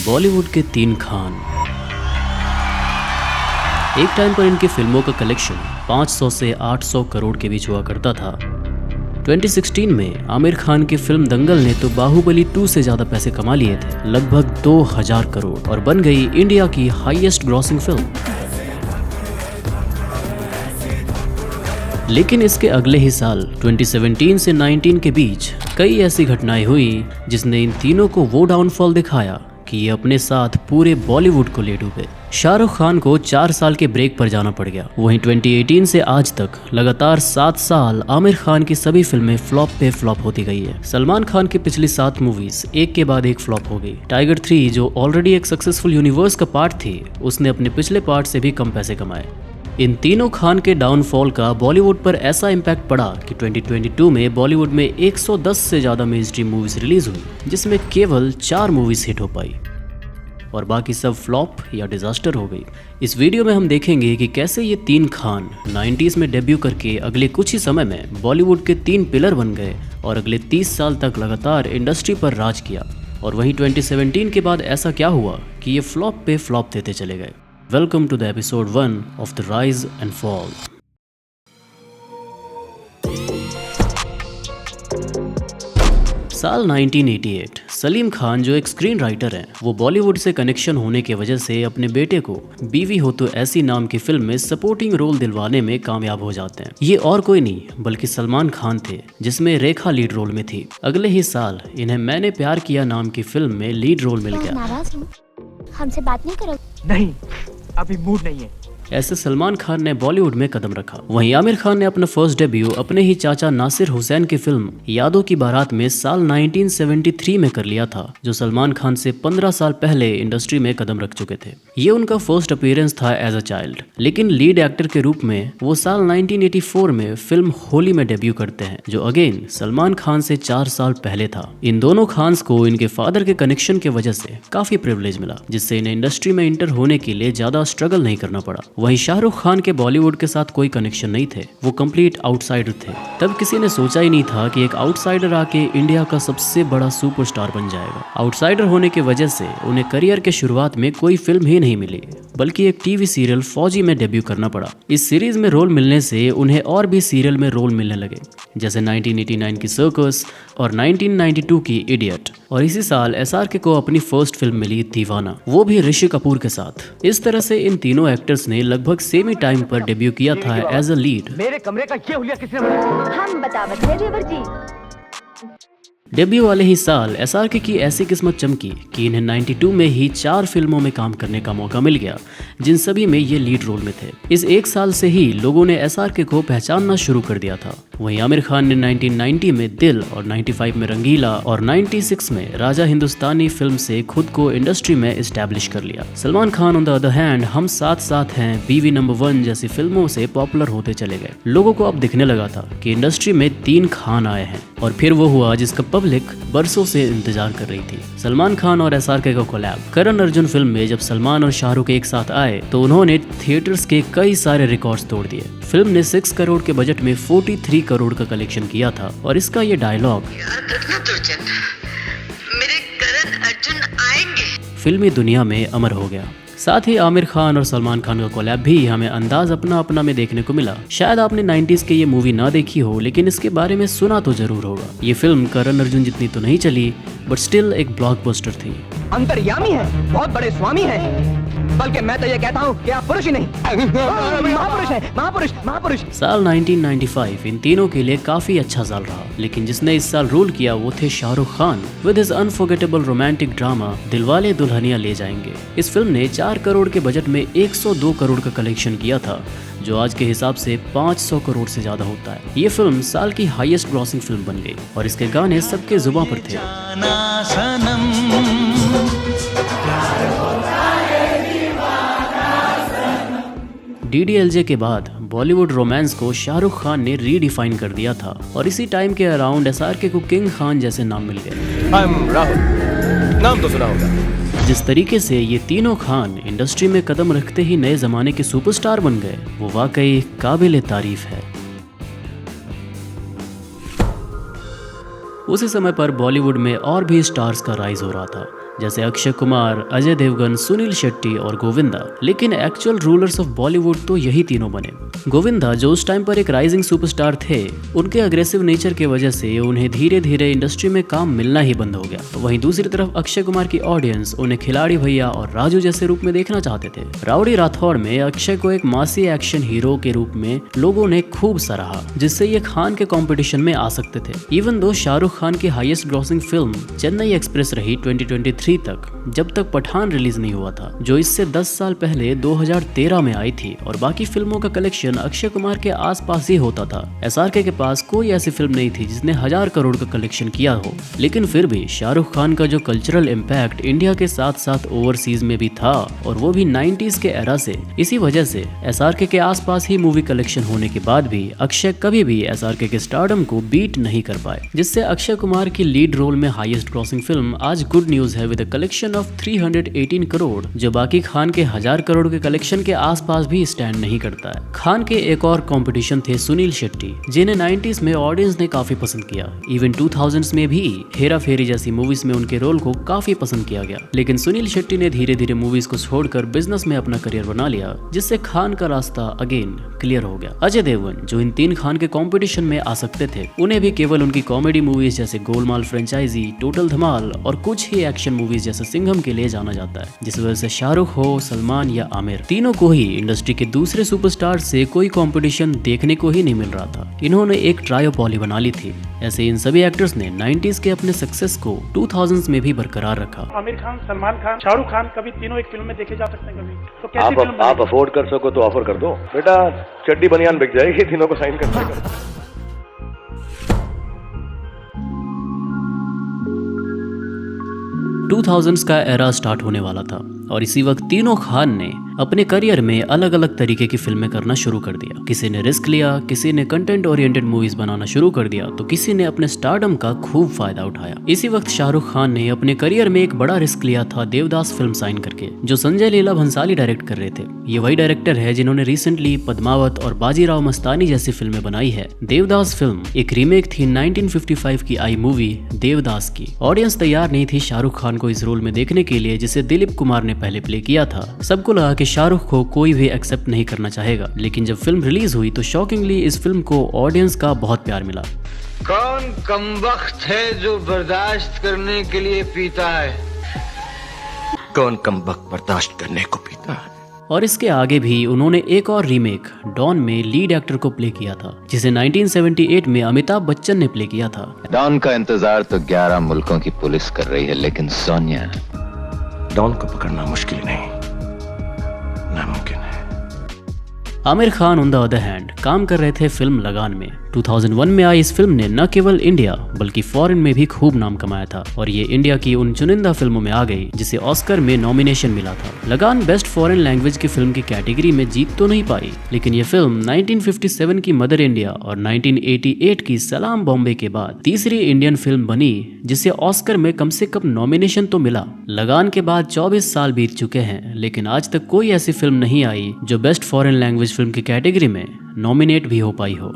बॉलीवुड के तीन खान। एक टाइम पर इनकी फिल्मों का कलेक्शन 500 से 800 करोड़ के बीच हुआ करता था। 2016 में आमिर खान की फिल्म दंगल ने तो बाहुबली 2 से ज्यादा पैसे कमा लिए थे, लगभग 2000 करोड़, और बन गई इंडिया की हाईएस्ट ग्रॉसिंग फिल्म। लेकिन इसके अगले ही साल 2017 से 19 के बीच कई ऐसी घटनाएं हुई जिसने इन तीनों को वो डाउनफॉल दिखाया कि ये अपने साथ पूरे बॉलीवुड को ले डूबे। शाहरुख खान को 4 साल के ब्रेक पर जाना पड़ गया। वहीं 2018 से आज तक लगातार 7 साल आमिर खान की सभी फिल्में फ्लॉप पे फ्लॉप होती गई है। सलमान खान की पिछली 7 मूवीज एक के बाद एक फ्लॉप हो गई। टाइगर 3 जो ऑलरेडी एक सक्सेसफुल यूनिवर्स का पार्ट थी, उसने अपने पिछले पार्ट से भी कम पैसे कमाए। इन तीनों खान के डाउनफॉल का बॉलीवुड पर ऐसा इम्पैक्ट पड़ा कि 2022 में बॉलीवुड में 110 से ज्यादा मेन स्ट्रीम मूवीज रिलीज हुई, जिसमें केवल 4 मूवीज हिट हो पाई और बाकी सब फ्लॉप या डिजास्टर हो गई। इस वीडियो में हम देखेंगे कि कैसे ये तीन खान 90s में डेब्यू करके अगले कुछ ही समय में बॉलीवुड के 3 पिलर बन गए और अगले 30 साल तक लगातार इंडस्ट्री पर राज किया। और वहीं 2017 के बाद ऐसा क्या हुआ कि ये फ्लॉप पे फ्लॉप देते चले गए। Welcome to the episode 1 of The Rise and Fall. साल 1988 सलीम खान जो एक स्क्रीन राइटर हैं, वो बॉलीवुड से कनेक्शन होने की वजह से अपने बेटे को बीवी हो तो ऐसी नाम की फिल्म में सपोर्टिंग रोल दिलवाने में कामयाब हो जाते हैं। ये और कोई नहीं बल्कि सलमान खान थे, जिसमें रेखा लीड रोल में थी। अगले ही साल इन्हें मैंने प्यार किया नाम की फिल्म में लीड रोल मिल गया। नाराज हो? हमसे बात नहीं करोगे? नहीं, अभी मूड नहीं है। ऐसे सलमान खान ने बॉलीवुड में कदम रखा। वहीं आमिर खान ने अपना फर्स्ट डेब्यू अपने ही चाचा नासिर हुसैन की फिल्म यादों की बारात में साल 1973 में कर लिया था, जो सलमान खान से 15 साल पहले इंडस्ट्री में कदम रख चुके थे। ये उनका फर्स्ट अपीयरेंस था एज अ चाइल्ड, लेकिन लीड एक्टर के रूप में वो साल 1984 में फिल्म होली में डेब्यू करते हैं, जो अगेन सलमान खान से 4 साल पहले था। इन दोनों खान्स को इनके फादर के कनेक्शन की वजह से काफी प्रिविलेज मिला, जिससे इन्हें इंडस्ट्री में इंटर होने के लिए ज्यादा स्ट्रगल नहीं करना पड़ा। वहीं शाहरुख खान के बॉलीवुड के साथ कोई कनेक्शन नहीं थे, वो कंप्लीट आउटसाइडर थे। तब किसी ने सोचा ही नहीं था कि एक आउटसाइडर आके इंडिया का सबसे बड़ा सुपरस्टार बन जाएगा। आउटसाइडर होने की वजह से उन्हें करियर के शुरुआत में कोई फिल्म ही नहीं मिली, बल्कि एक टीवी सीरियल फौजी में डेब्यू करना पड़ा। इस सीरीज में रोल मिलने से उन्हें और भी सीरियल में रोल मिलने लगे, जैसे 1989 की सर्कस और 1992 की इडियट। और इसी साल SRK को अपनी फर्स्ट फिल्म मिली दीवाना, वो भी ऋषि कपूर के साथ। इस तरह से इन तीनों एक्टर्स ने लगभग सेम ही टाइम पर डेब्यू किया था एज अ लीड। मेरे कमरे का ये हुलिया किसने बनाया? हम बतावत है देवर जी। डेब्यू वाले ही साल SRK की ऐसी किस्मत चमकी कि इन्हें 92 में ही 4 फिल्मों में काम करने का मौका मिल गया, जिन सभी में ये लीड रोल में थे। इस एक साल से ही लोगों ने SRK को पहचानना शुरू कर दिया था। वहीं आमिर खान ने 1990 में दिल और 95 में रंगीला और 96 में राजा हिंदुस्तानी फिल्म से खुद को इंडस्ट्री में एस्टैब्लिश कर लिया। Salman Khan on the other hand हम साथ साथ हैं, बीवी नंबर 1 जैसी फिल्मों से पॉपुलर होते चले गए। लोगों को अब दिखने लगा था कि इंडस्ट्री में 3 खान आए हैं, और फिर वो हुआ जिसका पब्लिक बरसों से इंतजार कर रही थी। सलमान खान और SRK का कोलैब। करण अर्जुन फिल्म में जब सलमान और शाहरुख एक साथ आए तो उन्होंने थिएटर्स के कई सारे रिकॉर्ड्स तोड़ दिए। फिल्म ने 6 करोड़ के बजट में 43 करोड़ का कलेक्शन किया था, और इसका ये डायलॉग मेरे करण अर्जुन आएंगे फिल्मी दुनिया में अमर हो गया। साथ ही आमिर खान और सलमान खान का कोलैब भी हमें अंदाज अपना अपना में देखने को मिला। शायद आपने 90s के ये मूवी ना देखी हो, लेकिन इसके बारे में सुना तो जरूर होगा। ये फिल्म करण अर्जुन जितनी तो नहीं चली, बट स्टिल एक ब्लॉकबस्टर थी। अंतर्यामी है, बहुत बड़े स्वामी है, बल्कि मैं तो ये कहता हूँ कि आप पुरुष ही नहीं, महापुरुष है, महापुरुष, महापुरुष। साल 1995 इन तीनों के लिए काफी अच्छा साल रहा, लेकिन जिसने इस साल रूल किया वो थे Shahrukh Khan with his unforgettable romantic drama Dilwale Dulhania ले जाएंगे। इस फिल्म ने 4 करोड़ के बजट में 102 करोड़ का कलेक्शन किया था, जो आज के हिसाब से 500 करोड़ से ज्यादा होता है। ये फिल्म साल की हाईएस्ट ग्रॉसिंग फिल्म बन गई, और इसके गाने सबके जुबान पर थे। DDLJ के बाद बॉलीवुड रोमांस को शाहरुख खान ने रीडिफाइन कर दिया था, और इसी टाइम के अराउंड SRK को किंग खान जैसे नाम मिल गए। राहुल, नाम तो सुना होगा। जिस तरीके से ये तीनों खान इंडस्ट्री में कदम रखते ही नए जमाने के सुपरस्टार बन गए, वो वाकई काबिल तारीफ है। उसी समय पर बॉलीवुड में और भी स्टार्स का राइज हो रहा था। जैसे अक्षय कुमार, अजय देवगन, सुनील शेट्टी और गोविंदा। लेकिन एक्चुअल रूलर्स ऑफ बॉलीवुड तो यही तीनों बने। गोविंदा जो उस टाइम पर एक राइजिंग सुपरस्टार थे, उनके अग्रेसिव नेचर की वजह से उन्हें धीरे धीरे इंडस्ट्री में काम मिलना ही बंद हो गया। वहीं दूसरी तरफ अक्षय कुमार की ऑडियंस उन्हें खिलाड़ी भैया और राजू जैसे रूप में देखना चाहते थे। राउडी राठौड़ में अक्षय को एक मासी एक्शन हीरो के रूप में लोगों ने खूब सराहा, जिससे ये खान के कंपटीशन में आ सकते थे। इवन दो शाहरुख खान की highest grossing film Chennai express रही 2023 तक, जब तक पठान रिलीज नहीं हुआ था, जो इससे 10 साल पहले 2013 में आई थी। और बाकी फिल्मों का कलेक्शन अक्षय कुमार के आसपास ही होता था। एसआरके के पास कोई ऐसी फिल्म नहीं थी जिसने 1000 करोड़ का कलेक्शन किया हो। लेकिन फिर भी शाहरुख खान का जो कल्चरल इम्पैक्ट इंडिया के साथ साथ ओवरसीज में भी था, और वो भी 90s के एरा से, इसी वजह से एसआरके के आसपास ही मूवी कलेक्शन होने के बाद भी अक्षय कभी भी एसआरके के स्टारडम को बीट नहीं कर पाए, जिससे अक्षय कुमार की लीड रोल में हाईएस्ट ग्रॉसिंग फिल्म आज गुड न्यूज है with a collection of 318 crore, जो बाकी खान के 1000 करोड़ के कलेक्शन के आसपास भी स्टैंड नहीं करता है। खान के एक और कंपटीशन थे सुनील शेट्टी, जिन्हें 90s में ऑडियंस ने काफी पसंद किया। इवन 2000s में भी हेरा फेरी जैसी मूवीज में उनके रोल को काफी पसंद किया गया। लेकिन सुनील शेट्टी ने धीरे धीरे मूवीज को छोड़कर बिजनेस में अपना करियर बना लिया, जिससे खान का रास्ता अगेन क्लियर हो गया। अजय देवगन जो इन 3 खान के कंपटीशन में आ सकते थे, उन्हें भी केवल उनकी कॉमेडी मूवीज जैसे गोलमाल फ्रेंचाइजी, टोटल धमाल और कुछ ही एक्शन मूवीज जैसे सिंघम के लिए जाना जाता है, जिस वजह से शाहरुख हो, सलमान या आमिर, तीनों को ही इंडस्ट्री के दूसरे सुपरस्टार से कोई कंपटीशन देखने को ही नहीं मिल रहा था। इन्होंने एक ट्रायोपॉली बना ली थी। ऐसे इन सभी एक्टर्स ने 90s के अपने सक्सेस को 2000s में भी बरकरार रखा। आमिर खान, सलमान खान, शाहरुख खान, कभी तीनों एक फिल्म में देखे जा सकते हैं। कभी तो कैसी फिल्म आप अफोर्ड कर सको तो ऑफर कर दो बेटा, चड्डी बनियान बिक जाएगी, तीनों को साइन कर देगा। 2000s का एरा स्टार्ट होने वाला था, और इसी वक्त तीनों खान ने अपने करियर में अलग अलग तरीके की फिल्में करना शुरू कर दिया। किसी ने रिस्क लिया, किसी ने कंटेंट ओरिएंटेड मूवीज बनाना शुरू कर दिया, तो किसी ने अपने स्टारडम का खूब फायदा उठाया। इसी वक्त शाहरुख खान ने अपने करियर में एक बड़ा रिस्क लिया था देवदास फिल्म साइन करके, जो संजय लीला भंसाली डायरेक्ट कर रहे थे। ये वही डायरेक्टर है जिन्होंने रिसेंटली पद्मावत और बाजीराव मस्तानी जैसी फिल्में बनाई है। देवदास फिल्म एक रीमेक थी 1955 की आई मूवी देवदास की। ऑडियंस तैयार नहीं थी शाहरुख खान को इस रोल में देखने के लिए, जिसे दिलीप कुमार ने पहले प्ले किया था। सबको लगा कि शाहरुख को कोई भी एक्सेप्ट नहीं करना चाहेगा, लेकिन जब फिल्म रिलीज हुई तो शॉकिंगली इस फिल्म को ऑडियंस का बहुत प्यार मिला। कौन कमबख्त है जो बर्दाश्त करने के लिए पीता है? कौन कमबख्त बर्दाश्त करने को पीता है? और इसके आगे भी उन्होंने एक और रीमेक डॉन में लीड एक्टर को प्ले किया था, जिसे 1978 में अमिताभ बच्चन ने प्ले किया था। डॉन का इंतजार तो 11 मुल्कों की पुलिस कर रही है, लेकिन सोनिया, डॉन को पकड़ना मुश्किल नहीं, नामुमकिन है। Aamir Khan on the other hand काम कर रहे थे फिल्म लगान में। 2001 में आई इस फिल्म ने न केवल इंडिया बल्कि फॉरेन में भी खूब नाम कमाया था, और ये इंडिया की उन चुनिंदा फिल्मों में आ गई जिसे ऑस्कर में नॉमिनेशन मिला था। लगान बेस्ट फॉरेन लैंग्वेज की फिल्म की कैटेगरी में जीत तो नहीं पाई, लेकिन ये फिल्म 1957 की मदर इंडिया और 1988 की सलाम बॉम्बे के बाद तीसरी इंडियन फिल्म बनी जिसे ऑस्कर में कम से कम नॉमिनेशन तो मिला। लगान के बाद 24 साल बीत चुके हैं, लेकिन आज तक कोई ऐसी फिल्म नहीं आई जो बेस्ट फॉरेन लैंग्वेज फिल्म की कैटेगरी में नॉमिनेट भी हो पाई हो।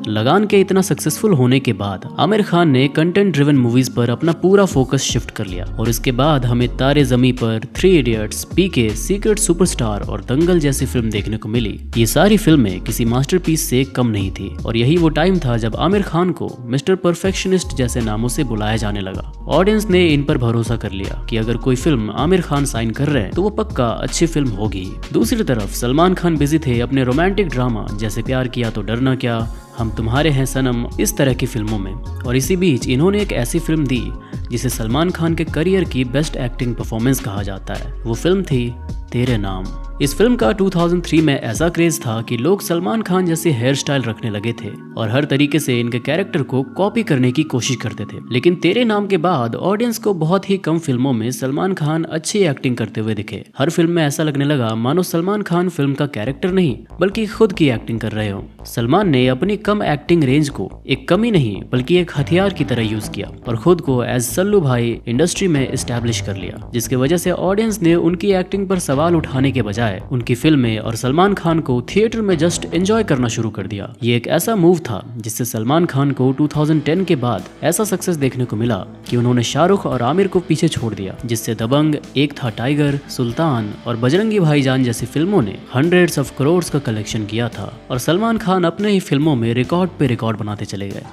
लगान के इतना सक्सेसफुल होने के बाद आमिर खान ने कंटेंट ड्रिवन मूवीज पर अपना पूरा फोकस शिफ्ट कर लिया, और इसके बाद हमें तारे ज़मीं पर, 3 इडियट्स, पीके, सीक्रेट सुपरस्टार और दंगल जैसी फिल्म देखने को मिली। ये सारी फिल्में किसी मास्टरपीस से कम नहीं थी, और यही वो टाइम था जब आमिर खान को मिस्टर परफेक्शनिस्ट जैसे नामों से बुलाया जाने लगा। ऑडियंस ने इन पर भरोसा कर लिया कि अगर कोई फिल्म आमिर खान साइन कर रहे हैं तो वो पक्का अच्छी फिल्म होगी। दूसरी तरफ सलमान खान बिजी थे अपने रोमांटिक ड्रामा जैसे प्यार किया तो डरना क्या, हम तुम्हारे हैं सनम, इस तरह की फिल्मों में। और इसी बीच इन्होंने एक ऐसी फिल्म दी जिसे सलमान खान के करियर की बेस्ट एक्टिंग परफॉर्मेंस कहा जाता है। वो फिल्म थी तेरे नाम। इस फिल्म का 2003 में ऐसा क्रेज था कि लोग सलमान खान जैसे हेयर स्टाइल रखने लगे थे और हर तरीके से इनके कैरेक्टर को कॉपी करने की कोशिश करते थे। लेकिन तेरे नाम के बाद ऑडियंस को बहुत ही कम फिल्मों में सलमान खान अच्छी एक्टिंग करते हुए दिखे। हर फिल्म में ऐसा लगने लगा मानो सलमान खान फिल्म का कैरेक्टर नहीं बल्कि खुद की एक्टिंग कर रहे हो। सलमान ने अपनी कम एक्टिंग रेंज को एक कमी नहीं बल्कि एक हथियार की तरह यूज किया और खुद को एज सल्लू भाई इंडस्ट्री में एस्टैब्लिश कर लिया, जिसकी वजह से ऑडियंस ने उनकी एक्टिंग पर सवाल उठाने के बजाय बजाय उनकी फिल्में और सलमान खान को थिएटर में जस्ट एंजॉय करना शुरू कर दिया। ये एक ऐसा मूव था जिससे सलमान खान को 2010 के बाद ऐसा सक्सेस देखने को मिला कि उन्होंने शाहरुख और आमिर को पीछे छोड़ दिया, जिससे दबंग, एक था टाइगर, सुल्तान और बजरंगी भाईजान जैसी फिल्मों ने हंड्रेड्स ऑफ करोड़ का कलेक्शन किया था और सलमान खान अपने ही फिल्मों में रिकॉर्ड पे रिकॉर्ड बनाते चले गए।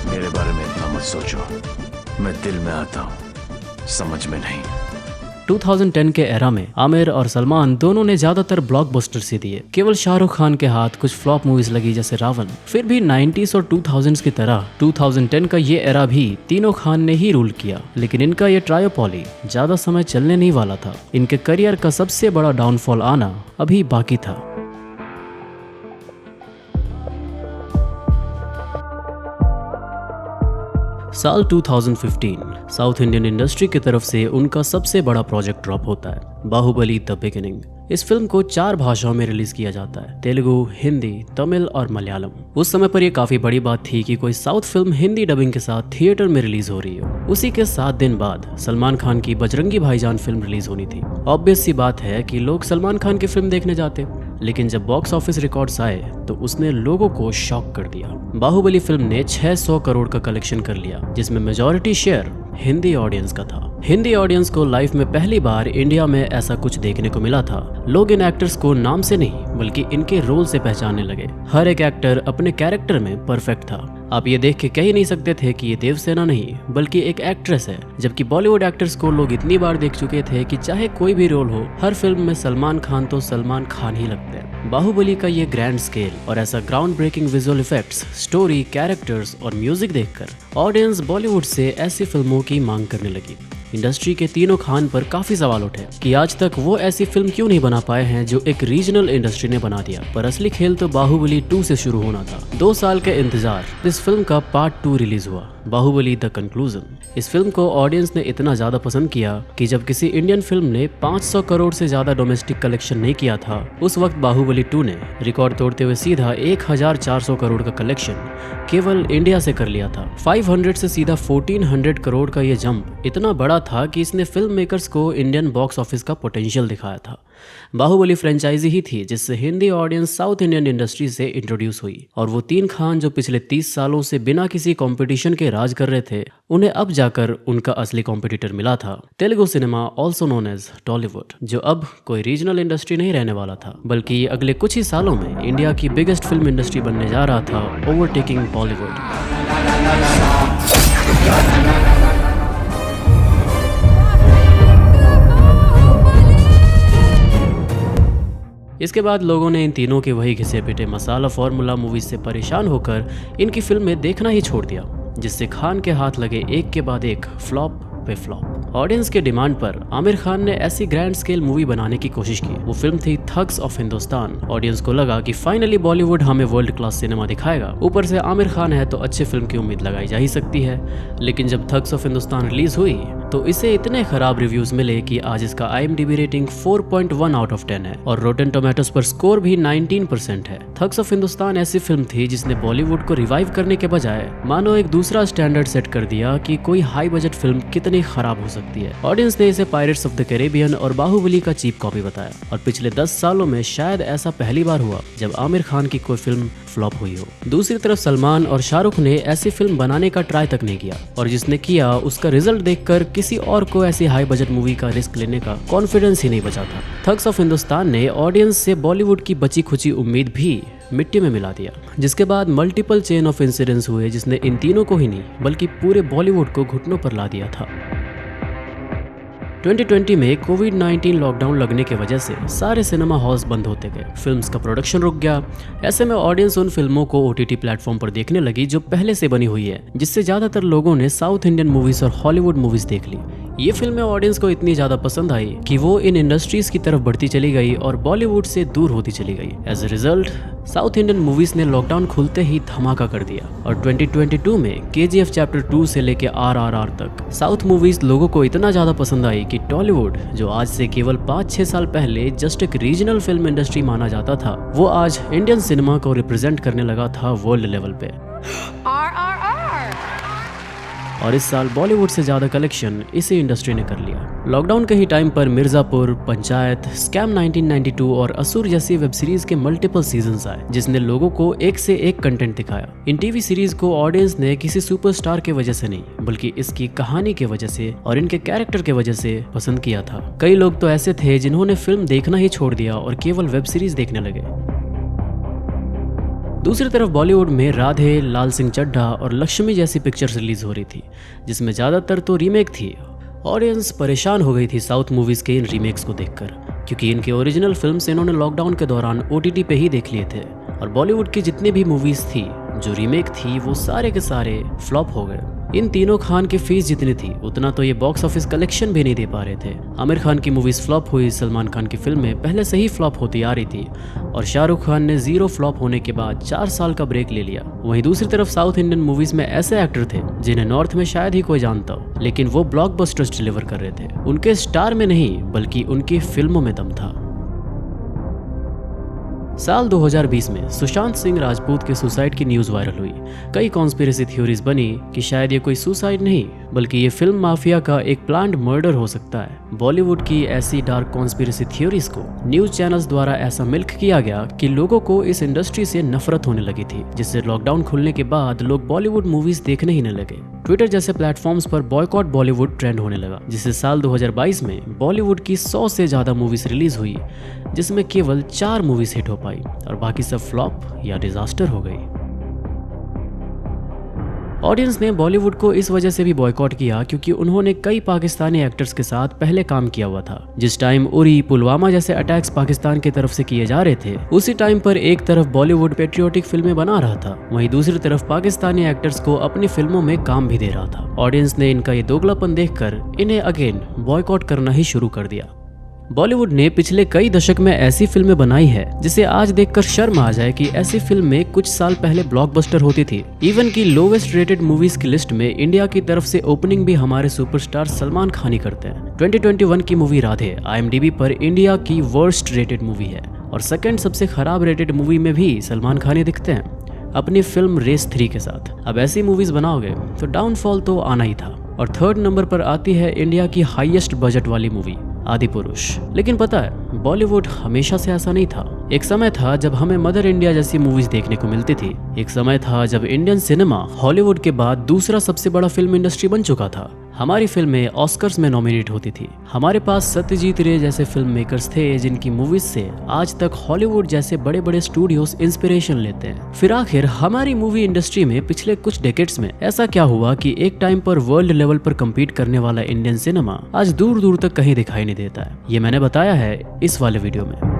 मेरे बारे में इतना मत सोचो, मैं दिल में आता हूँ, समझ में नहीं। 2010 के एरा में आमिर और सलमान दोनों ने ज्यादातर ब्लॉकबस्टर्स ही दिए। केवल शाहरुख खान के हाथ कुछ फ्लॉप मूवीज लगी जैसे रावण। फिर भी 90s और 2000s की तरह 2010 का ये एरा भी तीनों खान ने ही रूल किया, लेकिन इनका ये ट्रायोपॉली ज्यादा समय चलने नहीं वाला था। इनके करियर का सबसे बड़ा डाउनफॉल आना अभी बाकी था। साल 2015 साउथ इंडियन इंडस्ट्री की तरफ से उनका सबसे बड़ा प्रोजेक्ट ड्रॉप होता है, बाहुबली द बिगिनिंग। इस फिल्म को 4 भाषाओं में रिलीज किया जाता है, तेलुगु, हिंदी, तमिल और मलयालम। उस समय पर यह काफी बड़ी बात थी कि कोई साउथ फिल्म हिंदी डबिंग के साथ थिएटर में रिलीज हो रही हो। उसी के 7 दिन बाद सलमान खान की बजरंगी भाईजान फिल्म रिलीज होनी थी। ऑब्वियस सी बात है कि लोग सलमान खान की फिल्म देखने जाते, लेकिन जब बॉक्स ऑफिस रिकॉर्ड्स आए तो उसने लोगों को शॉक कर दिया। बाहुबली फिल्म ने 600 करोड़ का कलेक्शन कर लिया, जिसमें मेजॉरिटी शेयर हिंदी ऑडियंस का था। हिंदी ऑडियंस को लाइफ में पहली बार इंडिया में ऐसा कुछ देखने को मिला था। लोग इन एक्टर्स को नाम से नहीं बल्कि इनके रोल से पहचानने लगे। हर एक एक्टर अपने कैरेक्टर में परफेक्ट था। आप ये देख के कह ही नहीं सकते थे कि ये देवसेना नहीं बल्कि एक एक्ट्रेस है। जबकि बॉलीवुड एक्टर्स को लोग इतनी बार देख चुके थे कि चाहे कोई भी रोल हो, हर फिल्म में सलमान खान तो सलमान खान ही लगते हैं। बाहुबली का ये ग्रैंड स्केल और ऐसा ground breaking visual effects, story, characters और म्यूजिक देखकर ऑडियंस बॉलीवुड से ऐसी फिल्मों की मांग करने लगी। इंडस्ट्री के तीनों खान पर काफी सवाल उठे कि आज तक वो ऐसी फिल्म क्यों नहीं बना पाए हैं जो एक रीजनल इंडस्ट्री ने बना दिया। पर असली खेल तो बाहुबली 2 से शुरू होना था। 2 साल के इंतजार, इस फिल्म का पार्ट 2 रिलीज हुआ, बाहुबली द कंक्लूजन। इस फिल्म को ऑडियंस ने इतना ज्यादा पसंद किया कि जब किसी इंडियन फिल्म ने 500 करोड़ से ज्यादा डोमेस्टिक कलेक्शन नहीं किया था, उस वक्त बाहुबली 2 ने रिकॉर्ड तोड़ते हुए सीधा 1400 करोड़ का कलेक्शन केवल इंडिया से कर लिया था। 500 से सीधा 1400 करोड़ का ये जंप इतना बड़ा था कि इसने फिल्म मेकर्स को इंडियन बॉक्स ऑफिस का पोटेंशियल दिखाया था। बाहुबली फ्रेंचाइजी ही थी जिससे Hindi audience south Indian industry से इंट्रोड्यूस हुई, और वो 3 खान जो पिछले 30 सालों से बिना किसी कंपटीशन के राज कर रहे थे, उन्हें अब जाकर उनका असली कॉम्पिटिटर मिला था, Telugu cinema also known as Tollywood, जो अब कोई रीजनल इंडस्ट्री नहीं रहने वाला था बल्कि अगले कुछ ही सालों में इंडिया की बिगेस्ट फिल्म इंडस्ट्री बनने जा रहा था, ओवरटेकिंग बॉलीवुड। इसके बाद लोगों ने इन तीनों के वही घिसे पिटे मसाला फॉर्मूला मूवीज से परेशान होकर इनकी फिल्में देखना ही छोड़ दिया, जिससे खान के हाथ लगे एक के बाद एक फ्लॉप पे फ्लॉप। ऑडियंस के डिमांड पर आमिर खान ने ऐसी ग्रैंड स्केल मूवी बनाने की कोशिश की। वो फिल्म थी थग्स ऑफ हिंदुस्तान। ऑडियंस को लगा कि फाइनली बॉलीवुड हमें वर्ल्ड क्लास सिनेमा दिखाएगा, ऊपर से आमिर खान है तो अच्छे फिल्म की उम्मीद लगाई जा ही सकती है। लेकिन जब थग्स ऑफ हिंदुस्तान रिलीज हुई तो इसे इतने खराब रिव्यूज मिले कि आज इसका IMDb रेटिंग 4.1 आउट ऑफ 10 है और रोटेन टोमेटोज पर स्कोर भी 19% है। थग्स ऑफ हिंदुस्तान ऐसी फिल्म थी जिसने बॉलीवुड को रिवाइव करने के बजाय मानो एक दूसरा स्टैंडर्ड सेट कर दिया कि कोई हाई बजट फिल्म कितनी खराब हो सकती है। ऑडियंस ने इसे पायरेट्स ऑफ द कैरेबियन और बाहुबली का चीप कॉपी बताया, और पिछले 10 सालों में शायद ऐसा पहली बार हुआ जब आमिर खान की कोई फिल्म फ्लॉप हुई हो। दूसरी तरफ सलमान और शाहरुख ने ऐसी फिल्म बनाने का ट्राई तक नहीं किया, और जिसने किया उसका रिजल्ट देखकर किसी और को ऐसी हाई बजट मूवी का रिस्क लेने का कॉन्फिडेंस ही नहीं बचा था। थग्स ऑफ हिंदुस्तान ने ऑडियंस से बॉलीवुड की बची खुची उम्मीद भी मिट्टी में मिला दिया, जिसके बाद मल्टीपल चेन ऑफ इंसिडेंट्स हुए जिसने इन तीनों को ही नहीं बल्कि पूरे बॉलीवुड को घुटनों पर ला दिया था। 2020 में कोविड-19 लॉकडाउन लगने की वजह से सारे सिनेमा हॉल्स बंद होते गए, फिल्म्स का प्रोडक्शन रुक गया। ऐसे में ऑडियंस उन फिल्मों को OTT प्लेटफॉर्म पर देखने लगी जो पहले से बनी हुई है, जिससे ज्यादातर लोगों ने साउथ इंडियन मूवीज और हॉलीवुड मूवीज देख ली। ये फिल्में ऑडियंस को इतनी ज्यादा पसंद आई कि वो इन इंडस्ट्रीज की तरफ बढ़ती चली गई और बॉलीवुड से दूर होती चली गई। As a result South Indian movies ने लॉकडाउन खुलते ही धमाका कर दिया, और 2022 में KGF चैप्टर 2 से लेके RRR तक साउथ मूवीज लोगों को इतना ज्यादा पसंद आई कि टॉलीवुड, जो आज से केवल 5-6 साल पहले जस्ट एक रीजनल फिल्म इंडस्ट्री माना जाता था, वो आज इंडियन सिनेमा को रिप्रेजेंट करने लगा था वर्ल्ड लेवल पे। और इस साल बॉलीवुड से ज्यादा कलेक्शन इसी इंडस्ट्री ने कर लिया। लॉकडाउन के ही टाइम पर मिर्जापुर, पंचायत, स्कैम 1992 और असुर जैसी वेब सीरीज के मल्टीपल सीजन्स आए, जिसने लोगों को एक से एक कंटेंट दिखाया। इन टीवी सीरीज को ऑडियंस ने किसी सुपरस्टार के वजह से नहीं, बल्कि इसकी कहानी के वजह से और इनके कैरेक्टर के वजह से पसंद किया था। कई लोग तो ऐसे थे जिन्होंने फिल्म देखना ही छोड़ दिया और केवल वेब सीरीज देखने लगे। दूसरी तरफ बॉलीवुड में राधे, लाल सिंह चड्ढा और लक्ष्मी जैसी पिक्चर्स रिलीज हो रही थी, जिसमें ज्यादातर तो रीमेक थी। ऑडियंस परेशान हो गई थी साउथ मूवीज के इन रीमेक्स को देखकर, क्योंकि इनके ओरिजिनल फिल्म्स इन्होंने लॉकडाउन के दौरान OTT पे ही देख लिए थे। और बॉलीवुड की जितनी भी मूवीज थी जो रीमेक थी वो सारे के सारे फ्लॉप हो गए। इन तीनों खान की फीस जितनी थी उतना तो ये बॉक्स ऑफिस कलेक्शन भी नहीं दे पा रहे थे। आमिर खान की मूवीज फ्लॉप हुई, सलमान खान की फिल्में पहले से ही फ्लॉप होती आ रही थी और शाहरुख खान ने 0 फ्लॉप होने के बाद 4 साल का ब्रेक ले लिया। वहीं दूसरी तरफ साउथ इंडियन मूवीज में ऐसे एक्टर थे जिन्हें नॉर्थ में शायद ही कोई जानता हो, लेकिन वो ब्लॉकबस्टर्स डिलीवर कर रहे थे। उनके स्टार में नहीं बल्कि उनकी फिल्मों में दम था। साल 2020 में सुशांत सिंह राजपूत के सुसाइड की न्यूज वायरल हुई। कई कॉन्स्पिरेसी थ्योरीज बनी कि शायद ये कोई सुसाइड नहीं बल्कि ये फिल्म माफिया का एक प्लान्ड मर्डर हो सकता है। बॉलीवुड की ऐसी डार्क कॉन्स्पिरेसी थ्योरीज को न्यूज चैनल्स द्वारा ऐसा मिल्क किया गया कि लोगों को इस इंडस्ट्री से नफरत होने लगी थी, जिससे लॉकडाउन खुलने के बाद लोग बॉलीवुड मूवीज देखने ही न लगे। ट्विटर जैसे प्लेटफॉर्म्स पर बॉयकॉट बॉलीवुड ट्रेंड होने लगा, जिससे साल 2022 में बॉलीवुड की 100 से ज्यादा मूवीज रिलीज हुई, जिसमें केवल 4 मूवीज हिट हो पाई और बाकी सब फ्लॉप या डिजास्टर हो गई। ऑडियंस ने बॉलीवुड को इस वजह से भी बॉयकॉट किया क्योंकि उन्होंने कई पाकिस्तानी एक्टर्स के साथ पहले काम किया हुआ था। जिस टाइम उरी, पुलवामा जैसे अटैक्स पाकिस्तान की तरफ से किए जा रहे थे, उसी टाइम पर एक तरफ बॉलीवुड पेट्रियोटिक फिल्में बना रहा था, वहीं दूसरी तरफ पाकिस्तानी एक्टर्स को अपनी फिल्मों में काम भी दे रहा था। ऑडियंस ने इनका ये दोगलापन देखकर इन्हें अगेन बॉयकॉट करना ही शुरू कर दिया। बॉलीवुड ने पिछले कई दशक में ऐसी फिल्में बनाई है जिसे आज देखकर शर्म आ जाए कि ऐसी फिल्में कुछ साल पहले ब्लॉकबस्टर होती थी। इवन की लोवेस्ट रेटेड मूवीज की लिस्ट में इंडिया की तरफ से ओपनिंग भी हमारे सुपरस्टार सलमान खान ही करते हैं। 2021 की मूवी राधे IMDb पर इंडिया की वर्स्ट रेटेड मूवी है और सेकंड सबसे खराब रेटेड मूवी में भी सलमान खान ही दिखते हैं अपनी फिल्म रेस 3 के साथ। अब ऐसी मूवीज बनाओगे तो डाउनफॉल तो आना ही था। और थर्ड नंबर पर आती है इंडिया की हाईएस्ट बजट वाली मूवी आदि पुरुष। लेकिन पता है, बॉलीवुड हमेशा से ऐसा नहीं था। एक समय था जब हमें मदर इंडिया जैसी मूवीज देखने को मिलती थी। एक समय था जब इंडियन सिनेमा हॉलीवुड के बाद दूसरा सबसे बड़ा फिल्म इंडस्ट्री बन चुका था। हमारी फिल्में ऑस्कर्स में नॉमिनेट होती थी। हमारे पास सत्यजीत रे जैसे फिल्म मेकर्स थे जिनकी मूवीज से आज तक हॉलीवुड जैसे बड़े बड़े स्टूडियोज इंस्पिरेशन लेते हैं। फिर आखिर हमारी मूवी इंडस्ट्री में पिछले कुछ डेकेड्स में ऐसा क्या हुआ कि एक टाइम पर वर्ल्ड लेवल पर कम्पीट करने वाला इंडियन सिनेमा आज दूर दूर तक कहीं दिखाई नहीं देता है। ये मैंने बताया है इस वाले वीडियो में।